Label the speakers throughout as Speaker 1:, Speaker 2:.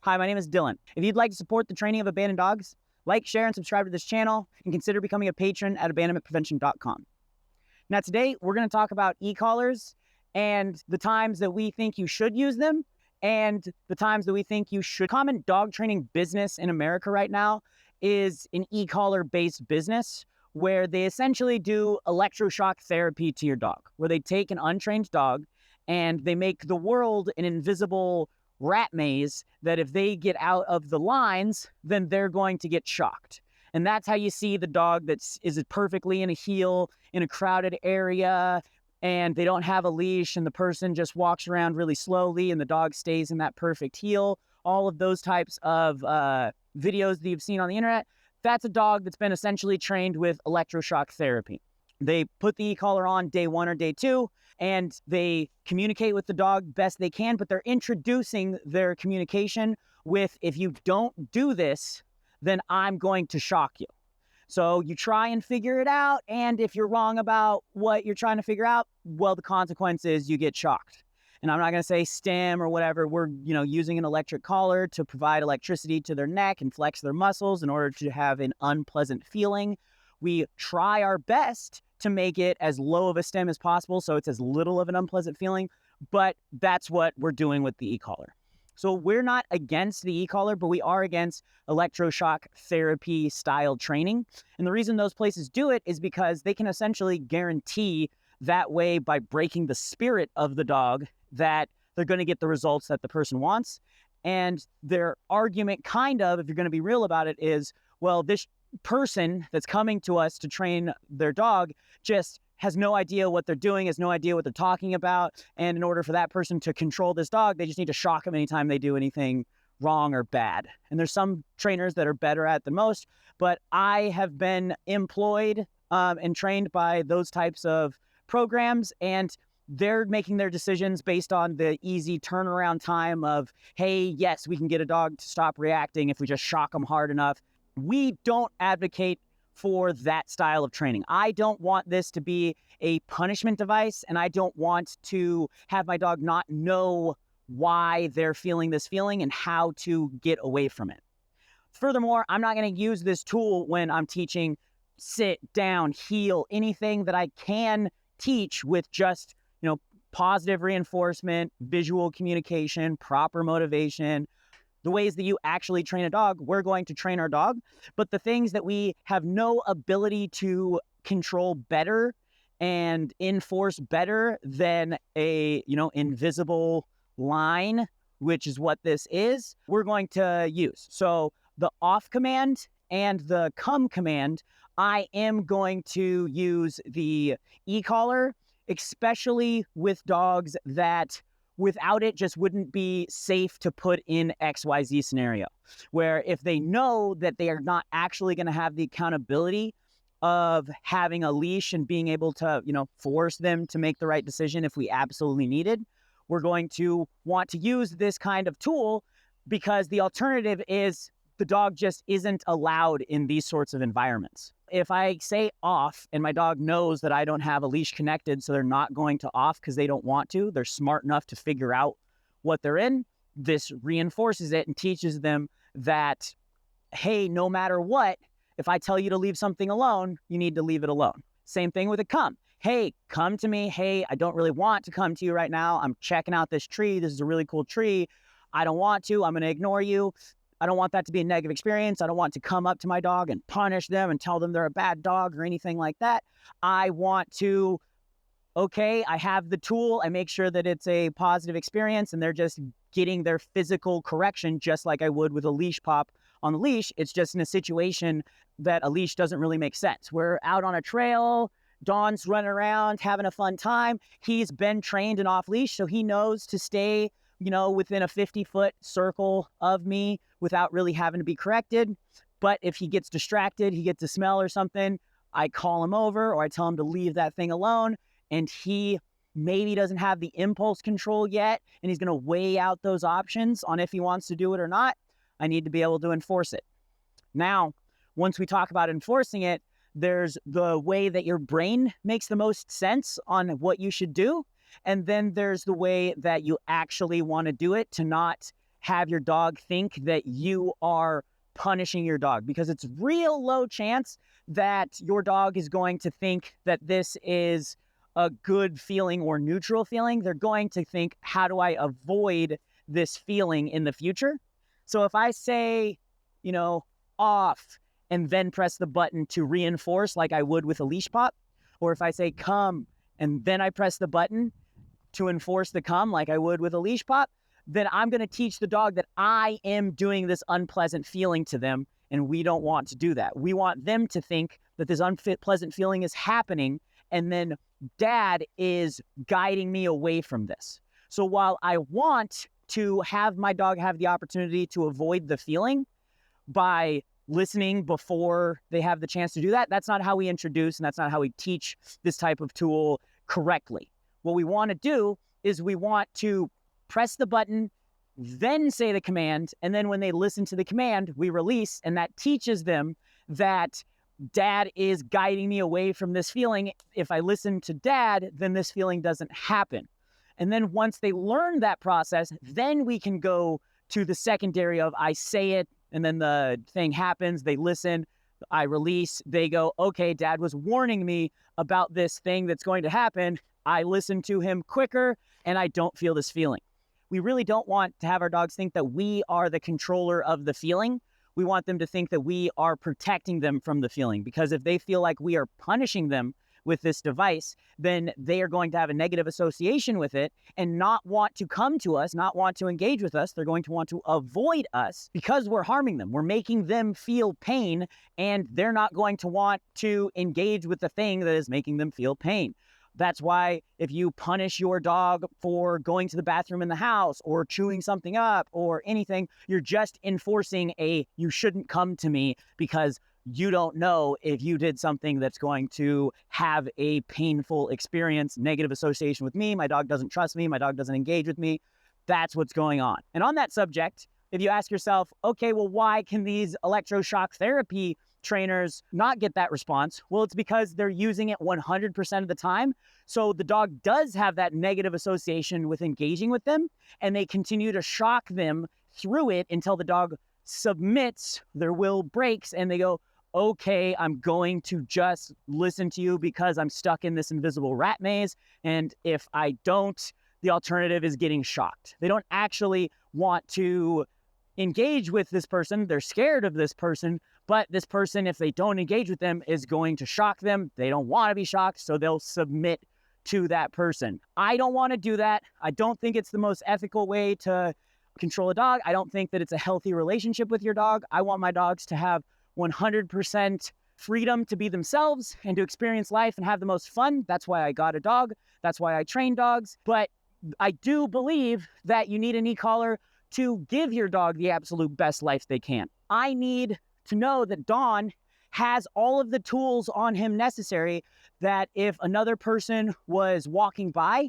Speaker 1: Hi, my name is Dylan. If you'd like to support the training of abandoned dogs, like, share, and subscribe to this channel, and consider becoming a patron at abandonmentprevention.com. Now, today, we're going to talk about e-collars and the times that we think you should use them and the times that we think you should. Common dog training business in America right now is an e-collar based business where they essentially do electroshock therapy to your dog, where they take an untrained dog and they make the world an invisible rat maze that if they get out of the lines, then they're going to get shocked. And that's how you see the dog that is perfectly in a heel in a crowded area and they don't have a leash and the person just walks around really slowly and the dog stays in that perfect heel. All of those types of videos that you've seen on the internet, that's a dog that's been essentially trained with electroshock therapy. They put the e-collar on day 1 or day 2, and they communicate with the dog best they can, but they're introducing their communication with, if you don't do this, then I'm going to shock you. So you try and figure it out, and if you're wrong about what you're trying to figure out, well, the consequence is you get shocked. And I'm not going to say stim or whatever. We're, using an electric collar to provide electricity to their neck and flex their muscles in order to have an unpleasant feeling. We try our best to make it as low of a stim as possible so it's as little of an unpleasant feeling, but that's what we're doing with the e-collar. So we're not against the e-collar, but we are against electroshock therapy style training. And the reason those places do it is because they can essentially guarantee that way, by breaking the spirit of the dog, that they're going to get the results that the person wants. And their argument, kind of, if you're going to be real about it, is, well, this person that's coming to us to train their dog just has no idea what they're doing, has no idea what they're talking about. And in order for that person to control this dog, they just need to shock them anytime they do anything wrong or bad. And there's some trainers that are better at it than most, but I have been employed and trained by those types of programs, and they're making their decisions based on the easy turnaround time of, hey, yes, we can get a dog to stop reacting if we just shock them hard enough. We don't advocate for that style of training. I don't want this to be a punishment device, and I don't want to have my dog not know why they're feeling this feeling and how to get away from it. Furthermore, I'm not going to use this tool when I'm teaching sit, down, heel, anything that I can teach with just, positive reinforcement, visual communication, proper motivation. The ways that you actually train a dog, we're going to train our dog. But the things that we have no ability to control better and enforce better than a, invisible line, which is what this is, we're going to use. So the off command and the come command, I am going to use the e-collar, especially with dogs that without it just wouldn't be safe to put in XYZ scenario, where if they know that they are not actually going to have the accountability of having a leash and being able to, force them to make the right decision if we absolutely needed, we're going to want to use this kind of tool, because the alternative is the dog just isn't allowed in these sorts of environments. If I say off and my dog knows that I don't have a leash connected, so they're not going to off because they don't want to, they're smart enough to figure out what they're in, this reinforces it and teaches them that, hey, no matter what, if I tell you to leave something alone, you need to leave it alone. Same thing with a come. Hey, come to me. Hey, I don't really want to come to you right now. I'm checking out this tree. This is a really cool tree. I don't want to. I'm going to ignore you. I don't want that to be a negative experience. I don't want to come up to my dog and punish them and tell them they're a bad dog or anything like that. I want to, okay, I have the tool. I make sure that it's a positive experience and they're just getting their physical correction just like I would with a leash pop on the leash. It's just in a situation that a leash doesn't really make sense. We're out on a trail. Don's running around, having a fun time. He's been trained and off leash, so he knows to stay, within a 50-foot circle of me without really having to be corrected. But if he gets distracted, he gets a smell or something, I call him over or I tell him to leave that thing alone, and he maybe doesn't have the impulse control yet, and he's going to weigh out those options on if he wants to do it or not. I need to be able to enforce it. Now, once we talk about enforcing it, there's the way that your brain makes the most sense on what you should do. And then there's the way that you actually want to do it to not have your dog think that you are punishing your dog, because it's real low chance that your dog is going to think that this is a good feeling or neutral feeling. They're going to think, how do I avoid this feeling in the future? So if I say, off, and then press the button to reinforce like I would with a leash pop, or if I say come and then I press the button to enforce the come like I would with a leash pop, then I'm going to teach the dog that I am doing this unpleasant feeling to them, and we don't want to do that. We want them to think that this unpleasant feeling is happening, and then dad is guiding me away from this. So while I want to have my dog have the opportunity to avoid the feeling by listening before they have the chance to do that, that's not how we introduce, and that's not how we teach this type of tool correctly. What we want to do is we want to press the button, then say the command, and then when they listen to the command, we release, and that teaches them that dad is guiding me away from this feeling. If I listen to dad, then this feeling doesn't happen. And then once they learn that process, then we can go to the secondary of I say it, and then the thing happens, they listen, I release, they go, okay, dad was warning me about this thing that's going to happen. I listen to him quicker, and I don't feel this feeling. We really don't want to have our dogs think that we are the controller of the feeling. We want them to think that we are protecting them from the feeling, because if they feel like we are punishing them with this device, then they are going to have a negative association with it and not want to come to us, not want to engage with us. They're going to want to avoid us because we're harming them. We're making them feel pain, and they're not going to want to engage with the thing that is making them feel pain. That's why if you punish your dog for going to the bathroom in the house or chewing something up or anything, you're just enforcing you shouldn't come to me, because you don't know if you did something that's going to have a painful experience, negative association with me. My dog doesn't trust me. My dog doesn't engage with me. That's what's going on. And on that subject, if you ask yourself, okay, well, why can these electroshock therapy trainers not get that response? Well, it's because they're using it 100% of the time. So the dog does have that negative association with engaging with them, and they continue to shock them through it until the dog submits, their will breaks, and they go, okay, I'm going to just listen to you because I'm stuck in this invisible rat maze. And if I don't, the alternative is getting shocked. They don't actually want to engage with this person. They're scared of this person, but this person, if they don't engage with them, is going to shock them. They don't want to be shocked, so they'll submit to that person. I don't want to do that. I don't think it's the most ethical way to control a dog. I don't think that it's a healthy relationship with your dog. I want my dogs to have 100% freedom to be themselves and to experience life and have the most fun. That's why I got a dog. That's why I train dogs. But I do believe that you need an e-collar to give your dog the absolute best life they can. I need to know that Don has all of the tools on him necessary, that if another person was walking by,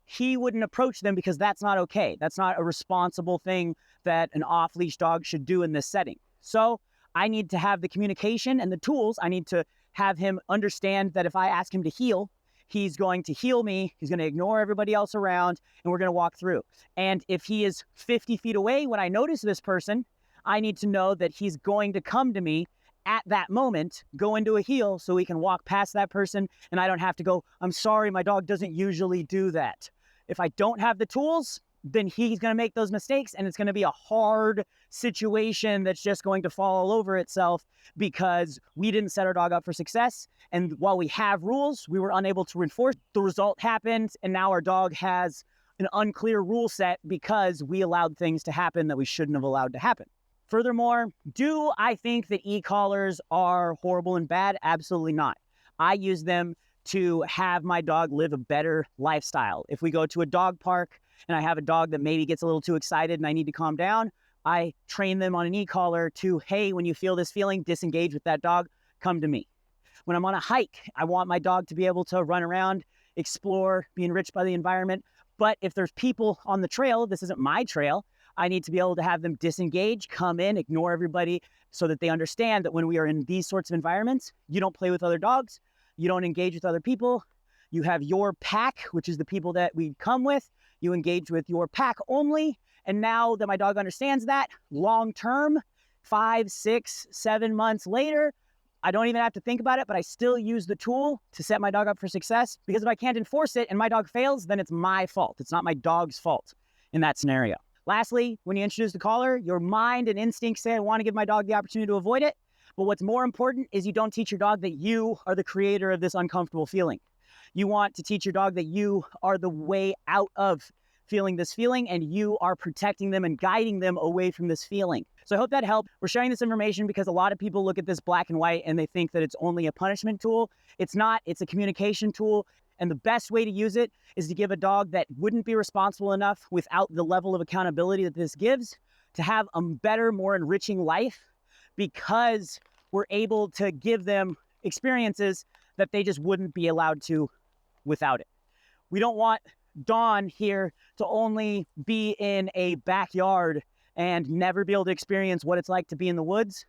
Speaker 1: he wouldn't approach them, because that's not okay. That's not a responsible thing that an off-leash dog should do in this setting. So I need to have the communication and the tools. I need to have him understand that if I ask him to heel, he's going to heel me, he's going to ignore everybody else around, and we're going to walk through. And if he is 50 feet away when I notice this person, I need to know that he's going to come to me at that moment, go into a heel so we can walk past that person, and I don't have to go, I'm sorry, my dog doesn't usually do that. If I don't have the tools, then he's going to make those mistakes, and it's going to be a hard situation that's just going to fall all over itself because we didn't set our dog up for success. And while we have rules, we were unable to enforce. The result happened, and now our dog has an unclear rule set because we allowed things to happen that we shouldn't have allowed to happen. Furthermore, do I think that e-collars are horrible and bad? Absolutely not. I use them to have my dog live a better lifestyle. If we go to a dog park and I have a dog that maybe gets a little too excited and I need to calm down, I train them on an e-collar to, hey, when you feel this feeling, disengage with that dog, come to me. When I'm on a hike, I want my dog to be able to run around, explore, be enriched by the environment. But if there's people on the trail, this isn't my trail, I need to be able to have them disengage, come in, ignore everybody, so that they understand that when we are in these sorts of environments, you don't play with other dogs, you don't engage with other people, you have your pack, which is the people that we come with, you engage with your pack only, And now that my dog understands that, long term, 5, 6, 7 months later, I don't even have to think about it, but I still use the tool to set my dog up for success, because if I can't enforce it and my dog fails, then it's my fault. It's not my dog's fault in that scenario. Lastly, when you introduce the collar, your mind and instincts say, I want to give my dog the opportunity to avoid it. But what's more important is you don't teach your dog that you are the creator of this uncomfortable feeling. You want to teach your dog that you are the way out of feeling this feeling, and you are protecting them and guiding them away from this feeling. So I hope that helped. We're sharing this information because a lot of people look at this black and white and they think that it's only a punishment tool. It's not. It's a communication tool. And the best way to use it is to give a dog that wouldn't be responsible enough without the level of accountability that this gives to have a better, more enriching life, because we're able to give them experiences that they just wouldn't be allowed to without it. We don't want Dawn here to only be in a backyard and never be able to experience what it's like to be in the woods.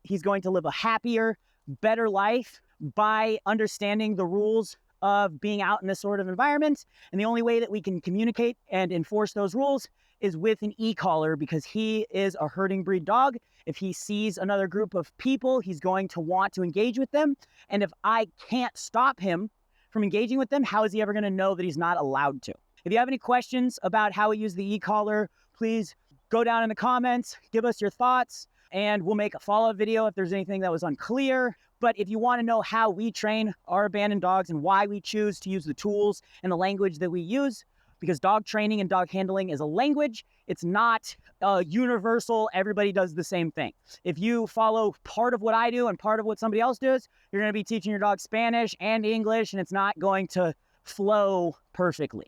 Speaker 1: He's going to live a happier, better life by understanding the rules of being out in this sort of environment. And the only way that we can communicate and enforce those rules is with an e-collar, because he is a herding breed dog. If he sees another group of people, he's going to want to engage with them. And if I can't stop him from engaging with them, how is he ever going to know that he's not allowed to? If you have any questions about how we use the e-collar, please go down in the comments, give us your thoughts, and we'll make a follow-up video if there's anything that was unclear. But if you want to know how we train our abandoned dogs and why we choose to use the tools and the language that we use, because dog training and dog handling is a language, it's not universal. Everybody does the same thing. If you follow part of what I do and part of what somebody else does, you're going to be teaching your dog Spanish and English, and it's not going to flow perfectly.